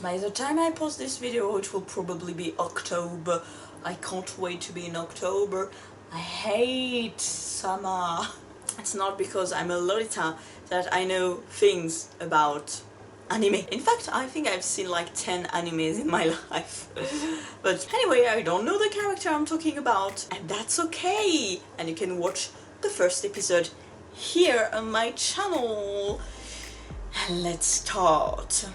By the time I post this video, it will probably be October. I can't wait to be in October. I hate summer. It's not because I'm a Lolita that I know things about anime. In fact, I think I've seen like 10 animes in my life. But anyway, I don't know the character I'm talking about, and that's okay. And you can watch the first episode here on my channel. And let's start.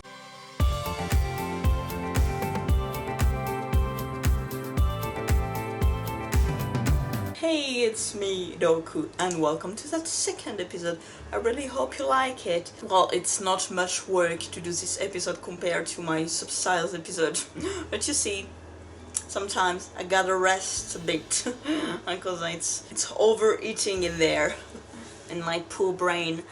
Hey, it's me, Doku, and welcome to that second episode. I really hope you like it. Well, it's not much work to do this episode compared to my subtitles episode, but you see, sometimes I gotta rest a bit because it's overeating in there, in my poor brain.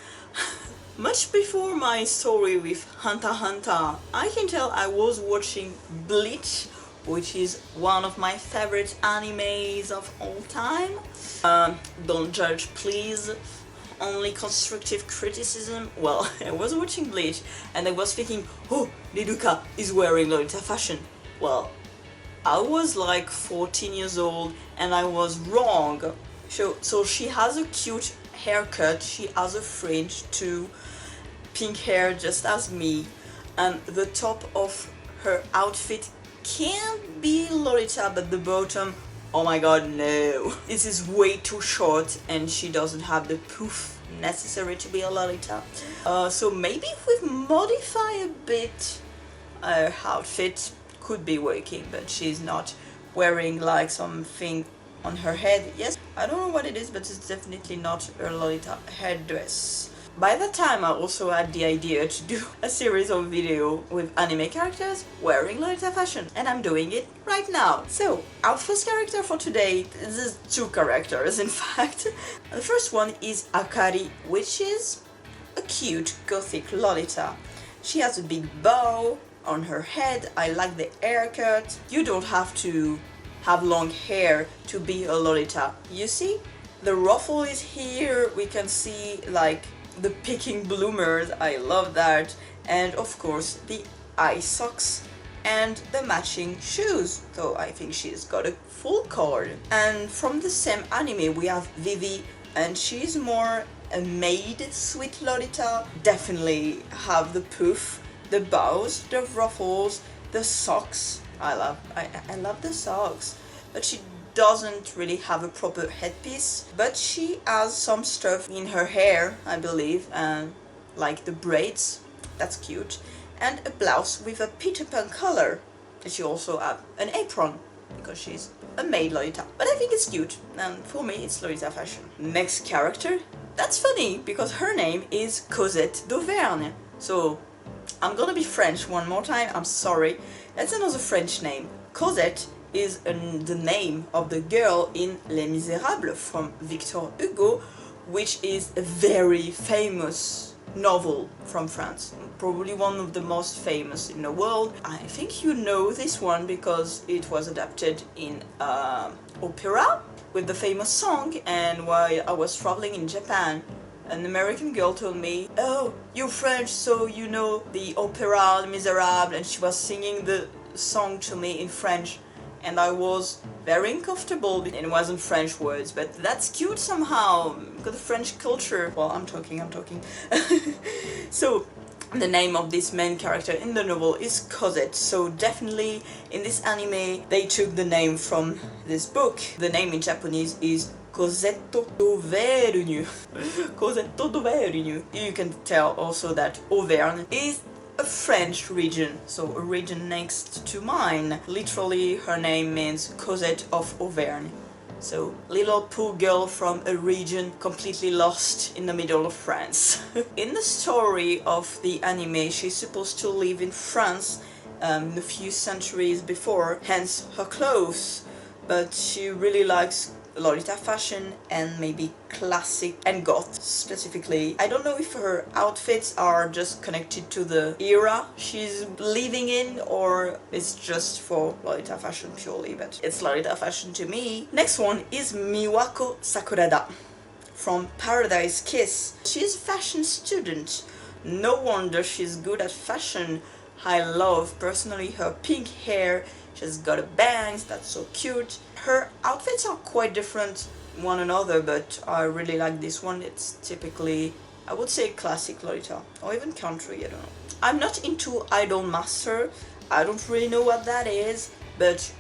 Much before my story with Hunter x Hunter, I can tell I was watching Bleach, which is one of my favorite animes of all time. Don't judge, please. Only constructive criticism. Well, I was watching Bleach and I was thinking, oh, Niduka is wearing Lolita fashion. Well, I was like 14 years old and I was wrong. So she has a cute haircut, she has a fringe too, pink hair just as me, and the top of her outfit can't be Lolita, but the bottom, oh my god, no. This is way too short and she doesn't have the poof necessary to be a Lolita. So maybe if we modify a bit, her outfit could be working, but she's not wearing like something on her head. Yes, I don't know what it is, but it's definitely not a Lolita headdress. By that time, I also had the idea to do a series of videos with anime characters wearing Lolita fashion, and I'm doing it right now. So, our first character for today, there's two characters in fact. The first one is Akari, which is a cute gothic Lolita. She has a big bow on her head. I like the haircut. You don't have to have long hair to be a Lolita. You see? The ruffle is here. We can see like the picking bloomers, I love that, and of course the eye socks and the matching shoes, so I think she's got a full card. And from the same anime we have Vivi, and she's more a maid sweet Lolita. Definitely have the poof, the bows, the ruffles, the socks. I love the socks, but she doesn't really have a proper headpiece, but she has some stuff in her hair, I believe, and like the braids, that's cute, and a blouse with a Peter Pan color. And she also has an apron because she's a maid Lolita, but I think it's cute, and for me it's Lolita fashion. Next character, that's funny because her name is Cozette Duverne, so I'm gonna be French one more time, I'm sorry. That's another French name. Cozette is the name of the girl in Les Misérables from Victor Hugo, which is a very famous novel from France, probably one of the most famous in the world. I think you know this one because it was adapted in opera with the famous song, and while I was traveling in Japan, an American girl told me, oh, you're French, so you know the opera Les Misérables, and she was singing the song to me in French. And I was very uncomfortable, and it wasn't French words, but that's cute somehow, because the French culture. Well, I'm talking. So, the name of this main character in the novel is Cozette, so definitely in this anime they took the name from this book. The name in Japanese is Cozette Duverne. Cozette Duverne. You can tell also that Auvergne is a French region, so a region next to mine. Literally, her name means Cozette of Auvergne. So, little poor girl from a region completely lost in the middle of France. In the story of the anime, she's supposed to live in France a few centuries before, hence her clothes. But she really likes Lolita fashion and maybe classic and goth specifically. I don't know if her outfits are just connected to the era she's living in or it's just for Lolita fashion purely, but it's Lolita fashion to me. Next one is Miwako Sakurada from Paradise Kiss. She's a fashion student. No wonder she's good at fashion. I love personally her pink hair. She's got a bangs, that's so cute. Her outfits are quite different one another, but I really like this one. It's typically, I would say, classic Lolita, or even country, I don't know. I'm not into Idolmaster. I don't really know what that is, but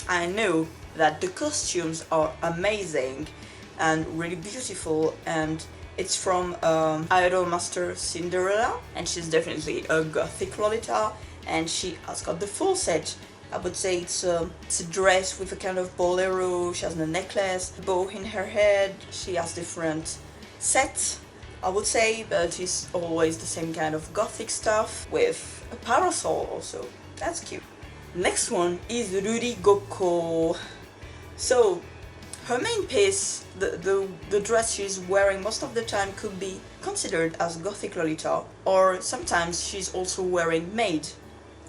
I know that the costumes are amazing and really beautiful, and it's from Idolmaster Cinderella, and she's definitely a gothic Lolita, and she has got the full set. I would say it's a dress with a kind of bolero. She has a necklace, a bow in her head. She has different sets, I would say, but it's always the same kind of gothic stuff with a parasol also. That's cute. Next one is Rudy Gokko. So her main piece, the dress she's wearing most of the time, could be considered as Gothic Lolita, or sometimes she's also wearing maid.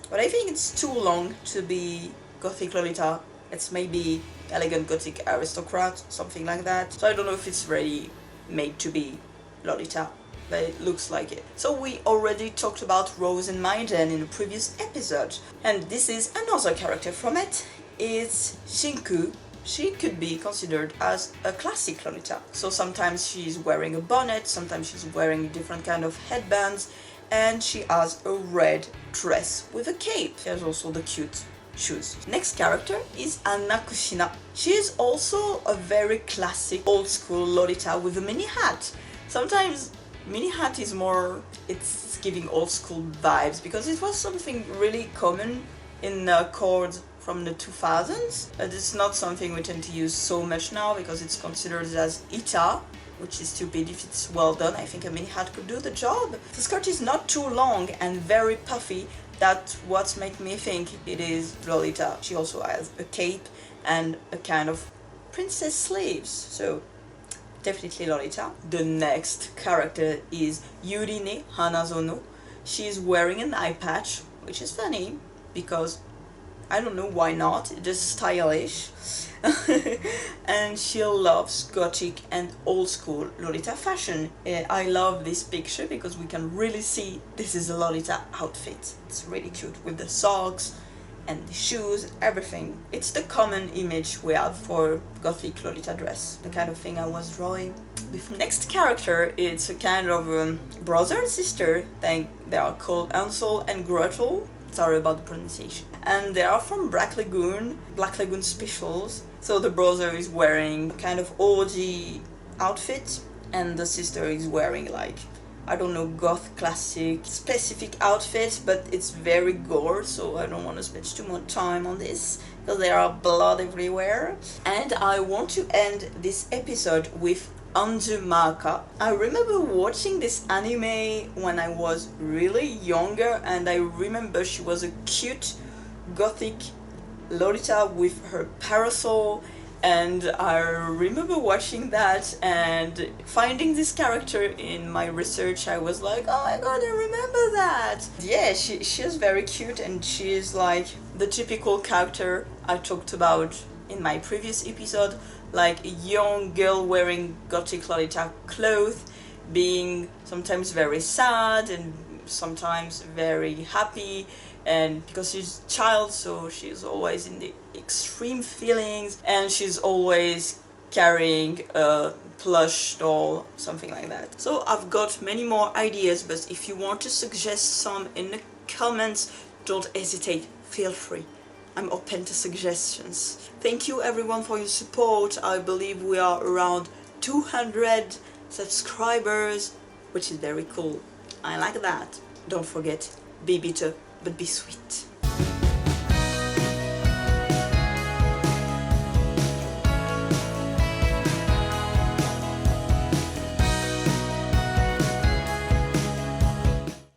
But I think it's too long to be Gothic Lolita. It's maybe Elegant Gothic Aristocrat, something like that. So I don't know if it's really made to be Lolita, but it looks like it. So we already talked about Rose and Maiden in a previous episode, and this is another character from it. It's Shinku. She could be considered as a classic Lolita. So sometimes she's wearing a bonnet, sometimes she's wearing different kind of headbands, and she has a red dress with a cape. She has also the cute shoes. Next character is Anna Kushina. She is also a very classic old school Lolita with a mini hat. Sometimes mini hat is more, it's giving old school vibes because it was something really common in chords from the 2000s. It's not something we tend to use so much now because it's considered as Ita, which is stupid if it's well done. I think a mini hat could do the job. The skirt is not too long and very puffy. That's what makes me think it is Lolita. She also has a cape and a kind of princess sleeves, so definitely Lolita. The next character is Yurini Hanazono. She's wearing an eye patch, which is funny because I don't know why not, it's just stylish. And she loves gothic and old school Lolita fashion. I love this picture because we can really see this is a Lolita outfit. It's really cute with the socks and the shoes, everything. It's the common image we have for gothic Lolita dress, the kind of thing I was drawing before. Next character, it's a kind of brother and sister. They are called Ansel and Gretel. Sorry about the pronunciation. And they are from Black Lagoon specials. So the brother is wearing a kind of orgy outfit, and the sister is wearing like, I don't know, goth classic specific outfit, but it's very gore, so I don't want to spend too much time on this because there are blood everywhere. And I want to end this episode with Anjumaka. I remember watching this anime when I was really younger, and I remember she was a cute gothic Lolita with her parasol, and I remember watching that and finding this character in my research. I was like, oh my god, I remember that. Yeah, she is very cute, and she is like the typical character I talked about in my previous episode, like a young girl wearing gothic Lolita clothes, being sometimes very sad and sometimes very happy, and because she's a child, so she's always in the extreme feelings, and she's always carrying a plush doll, something like that. So I've got many more ideas, but if you want to suggest some in the comments, don't hesitate, feel free. I'm open to suggestions. Thank you everyone for your support. I believe we are around 200 subscribers, which is very cool. I like that. Don't forget, be bitter, but be sweet.